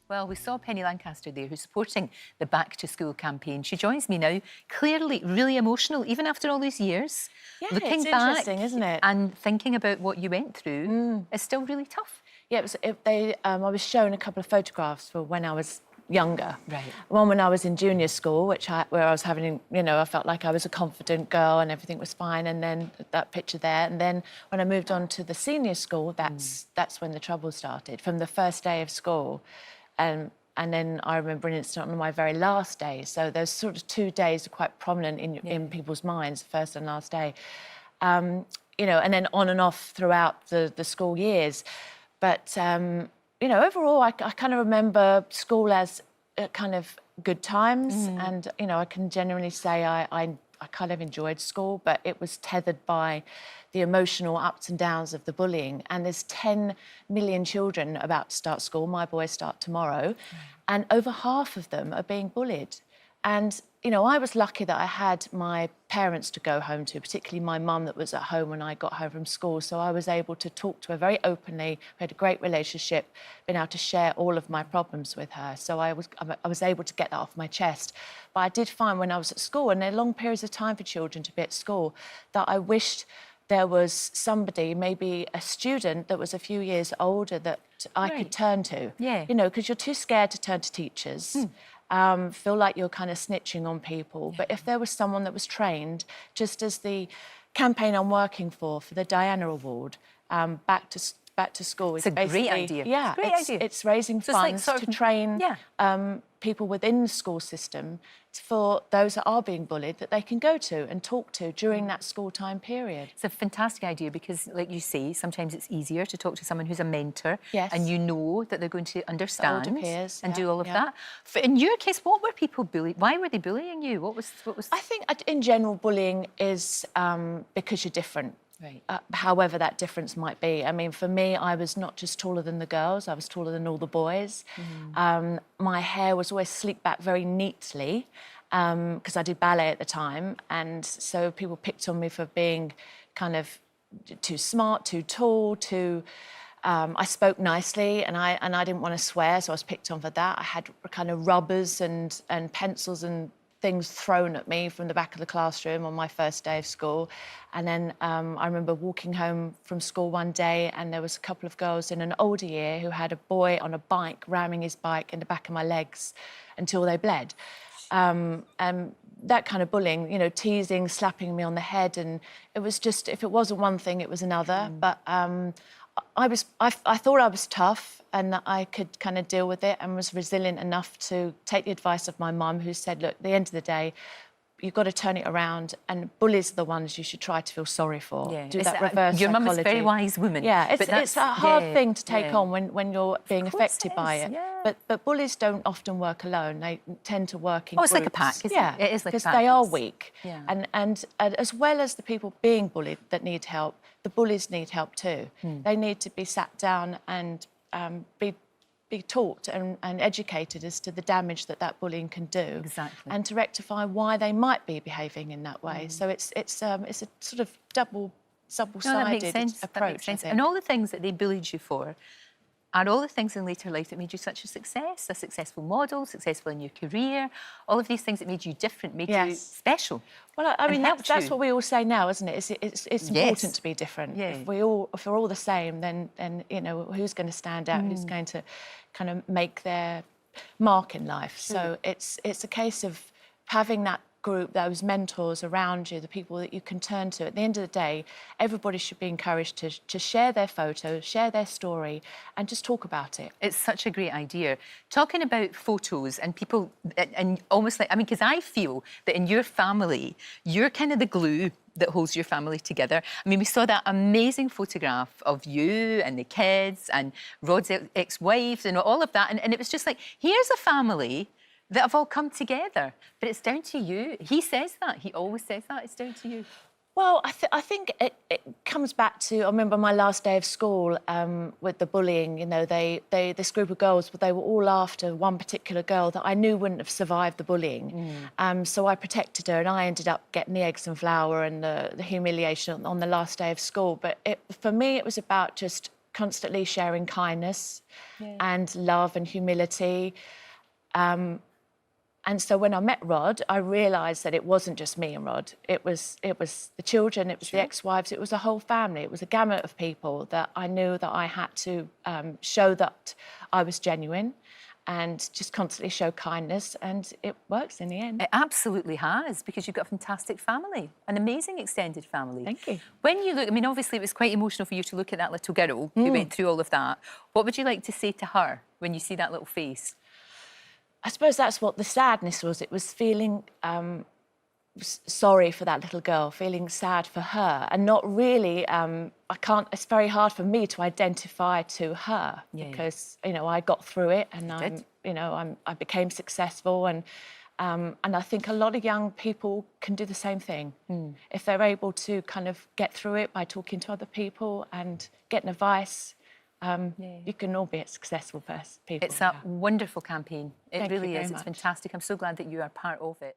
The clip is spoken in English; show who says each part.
Speaker 1: Well, we saw Penny Lancaster there, who's supporting the Back to School campaign. She joins me now, clearly really emotional, even after all these years.
Speaker 2: Yeah,
Speaker 1: Looking
Speaker 2: it's
Speaker 1: back
Speaker 2: interesting, isn't it?
Speaker 1: and thinking about what you went through is still really tough.
Speaker 2: Yeah, I was shown a couple of photographs for when I was younger.
Speaker 1: Right.
Speaker 2: One when I was in junior school, where I was having, I felt like I was a confident girl and everything was fine, and then that picture there. And then when I moved on to the senior school, that's when the trouble started, from the first day of school. And then I remember an incident on my very last day. So those sort of 2 days are quite prominent in people's minds, the first and last day. And then on and off throughout the school years. But, overall, I kind of remember school as kind of good times. And, I can genuinely say I kind of enjoyed school, but it was tethered by the emotional ups and downs of the bullying. And there's 10 million children about to start school. My boys start tomorrow. And over half of them are being bullied. And, I was lucky that I had my parents to go home to, particularly my mum that was at home when I got home from school. So I was able to talk to her very openly. We had a great relationship, been able to share all of my problems with her. So I was able to get that off my chest. But I did find when I was at school, and there are long periods of time for children to be at school, that I wished there was somebody, maybe a student that was a few years older that I could turn to.
Speaker 1: Yeah.
Speaker 2: Because you're too scared to turn to teachers. Feel like you're kind of snitching on people. But if there was someone that was trained, just as the campaign I'm working for the Diana Award, back to school.
Speaker 1: It's a great idea.
Speaker 2: Yeah, it's raising funds to train people within the school system for those that are being bullied, that they can go to and talk to during that school time period.
Speaker 1: It's a fantastic idea because, like you say, sometimes it's easier to talk to someone who's a mentor,
Speaker 2: Yes.
Speaker 1: and you know that they're going to understand
Speaker 2: older peers,
Speaker 1: and
Speaker 2: yeah,
Speaker 1: do all of
Speaker 2: yeah.
Speaker 1: that. In your case, what were people bullying? Why were they bullying you? What was?
Speaker 2: I think, in general, bullying is because you're different.
Speaker 1: Right.
Speaker 2: However that difference might be. I mean, for me, I was not just taller than the girls, I was taller than all the boys. My hair was always sleeked back very neatly because I did ballet at the time. And so people picked on me for being kind of too smart, too tall, I spoke nicely and I didn't want to swear, so I was picked on for that. I had kind of rubbers and pencils and things thrown at me from the back of the classroom on my first day of school. And then I remember walking home from school one day and there was a couple of girls in an older year who had a boy on a bike ramming his bike in the back of my legs until they bled. And that kind of bullying, teasing, slapping me on the head, and it was just, if it wasn't one thing, it was another. But I thought I was tough and that I could kind of deal with it, and was resilient enough to take the advice of my mum, who said, look, at the end of the day, you've got to turn it around, and bullies are the ones you should try to feel sorry for.
Speaker 1: Yeah.
Speaker 2: Do that reverse
Speaker 1: Your
Speaker 2: psychology.
Speaker 1: mum is a very wise woman.
Speaker 2: Yeah, it's a hard thing to take on when you're being affected by it.
Speaker 1: Yeah.
Speaker 2: But bullies don't often work alone. They tend to work in groups.
Speaker 1: It's like a pack, isn't it? It is like a
Speaker 2: because
Speaker 1: pack.
Speaker 2: they are weak.
Speaker 1: Yeah.
Speaker 2: And as well as the people being bullied that need help, the bullies need help too. They need to be sat down and be taught and educated as to the damage that bullying can do.
Speaker 1: Exactly.
Speaker 2: And to rectify why they might be behaving in that way. So it's a sort of double-sided approach, I think.
Speaker 1: And all the things that they bullied you for are all the things in later life that made you such a success, a successful model, successful in your career, all of these things that made you different, made you special.
Speaker 2: Well, I mean, that's what we all say now, isn't it? It's important to be different.
Speaker 1: Yeah.
Speaker 2: If we're all the same, then who's going to stand out? Who's going to kind of make their mark in life? So it's a case of having that group, those mentors around you, the people that you can turn to. At the end of the day, everybody should be encouraged to share their photos, share their story, and just talk about it.
Speaker 1: It's such a great idea. Talking about photos and people, and almost like, I mean, because I feel that in your family, you're kind of the glue that holds your family together. I mean, we saw that amazing photograph of you and the kids and Rod's ex-wife and all of that, and it was just like, here's a family that have all come together, but it's down to you. He says that. He always says that. It's down to you.
Speaker 2: Well, I think it comes back to, I remember my last day of school with the bullying. This group of girls, but they were all after one particular girl that I knew wouldn't have survived the bullying. So I protected her, and I ended up getting the eggs and flour and the humiliation on the last day of school. But for me, it was about just constantly sharing kindness and love and humility. And so when I met Rod, I realised that it wasn't just me and Rod. It was the children, it was the ex-wives, it was a whole family. It was a gamut of people that I knew that I had to show that I was genuine and just constantly show kindness, and it works in the end.
Speaker 1: It absolutely has, because you've got a fantastic family, an amazing extended family.
Speaker 2: Thank you.
Speaker 1: When you look, I mean, obviously it was quite emotional for you to look at that little girl who went through all of that. What would you like to say to her when you see that little face?
Speaker 2: I suppose that's what the sadness was. It was feeling sorry for that little girl, feeling sad for her, and not really. It's very hard for me to identify to her because I got through it, and I became successful, and I think a lot of young people can do the same thing if they're able to kind of get through it by talking to other people and getting advice. You can all be successful people.
Speaker 1: It's a wonderful campaign. It
Speaker 2: Thank you
Speaker 1: really
Speaker 2: very
Speaker 1: is.
Speaker 2: much.
Speaker 1: It's fantastic. I'm so glad that you are part of it.